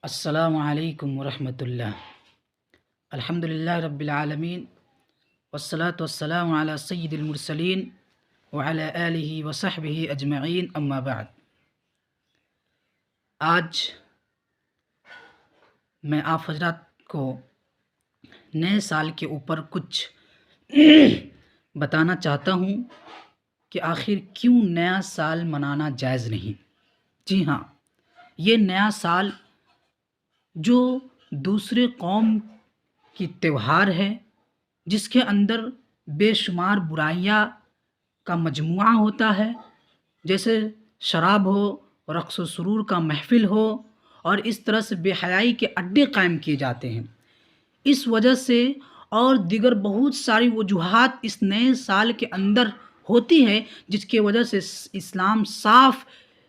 السلام علیکم ورحمۃ اللہ۔ الحمد للہ رب العالمین، والصلاة والسلام علی سید المرسلین وعلی آلہ وصحبہ اجمعین، اما بعد۔ آج میں آپ حضرات کو نئے سال کے اوپر کچھ بتانا چاہتا ہوں کہ آخر کیوں نیا سال منانا جائز نہیں۔ جی ہاں، یہ نیا سال جو دوسرے قوم کی تہوار ہے، جس کے اندر بے شمار برائیاں کا مجموعہ ہوتا ہے، جیسے شراب ہو، رقص و سرور کا محفل ہو، اور اس طرح سے بے حیائی کے اڈے قائم کیے جاتے ہیں۔ اس وجہ سے اور دیگر بہت ساری وجوہات اس نئے سال کے اندر ہوتی ہے، جس کی وجہ سے اسلام صاف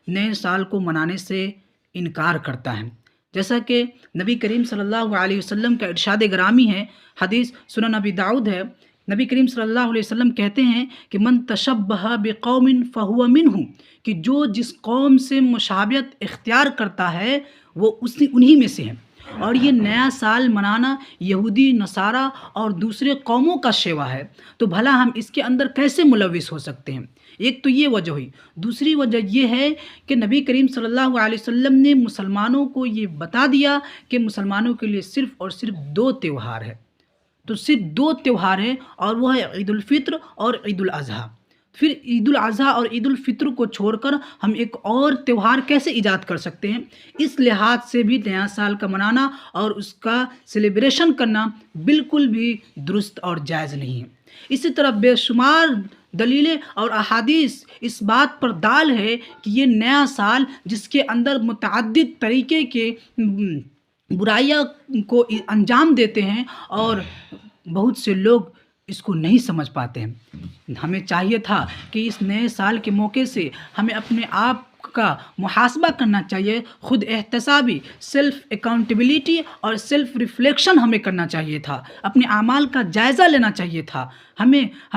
نئے سال کو منانے سے انکار کرتا ہے۔ جیسا کہ نبی کریم صلی اللہ علیہ وسلم کا ارشاد گرامی ہے، حدیث سنن ابی داؤد ہے۔ نبی کریم صلی اللہ علیہ وسلم کہتے ہیں کہ من تشبہ بقوم فہو منہم، کہ جو جس قوم سے مشابہت اختیار کرتا ہے وہ انہی میں سے ہے۔ اور یہ نیا سال منانا یہودی، نصارہ اور دوسرے قوموں کا شیوا ہے، تو بھلا ہم اس کے اندر کیسے ملوث ہو سکتے ہیں؟ ایک تو یہ وجہ ہوئی۔ دوسری وجہ یہ ہے کہ نبی کریم صلی اللہ علیہ وسلم نے مسلمانوں کو یہ بتا دیا کہ مسلمانوں کے لیے صرف اور صرف دو تہوار ہے، تو صرف دو تہوار ہے، اور وہ ہے عید الفطر اور عید الاضحیٰ۔ پھر عید الاضحیٰ اور عید الفطر کو چھوڑ کر ہم ایک اور تہوار کیسے ایجاد کر سکتے ہیں؟ اس لحاظ سے بھی نیا سال کا منانا اور اس کا سیلیبریشن کرنا بالکل بھی درست اور جائز نہیں ہے۔ اسی طرح بے شمار دلیلیں اور احادیث اس بات پر دال ہے کہ یہ نیا سال جس کے اندر متعدد طریقے کے برائیاں کو انجام دیتے ہیں، اور بہت سے لوگ اس کو نہیں سمجھ پاتے ہیں۔ ہمیں چاہیے تھا کہ اس نئے سال کے موقع سے ہمیں اپنے آپ کا محاسبہ کرنا چاہیے، خود احتسابی، سیلف اکاؤنٹیبلٹی اور سیلف ریفلیکشن ہمیں کرنا چاہیے تھا، اپنے اعمال کا جائزہ لینا چاہیے تھا۔ ہم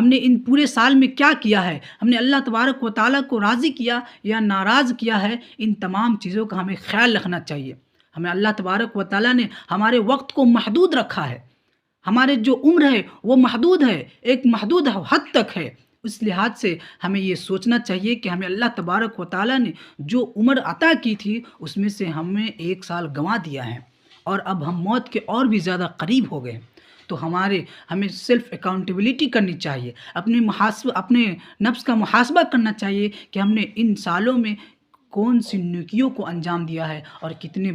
نے ان پورے سال میں کیا کیا ہے، ہم نے اللہ تبارک و تعالیٰ کو راضی کیا یا ناراض کیا ہے، ان تمام چیزوں کا ہمیں خیال رکھنا چاہیے۔ ہمیں اللہ تبارک و تعالیٰ نے ہمارے وقت کو محدود رکھا ہے، ہمارے جو عمر ہے وہ محدود ہے، ایک محدود حد تک ہے۔ اس لحاظ سے ہمیں یہ سوچنا چاہیے کہ ہمیں اللہ تبارک و تعالیٰ نے جو عمر عطا کی تھی اس میں سے ہمیں 1 سال گنوا دیا ہے، اور اب ہم موت کے اور بھی زیادہ قریب ہو گئے۔ تو ہمیں سیلف اکاؤنٹیبلٹی کرنی چاہیے، اپنے نفس کا محاسبہ کرنا چاہیے کہ ہم نے ان سالوں میں کون سی نیکیوں کو انجام دیا ہے اور کتنے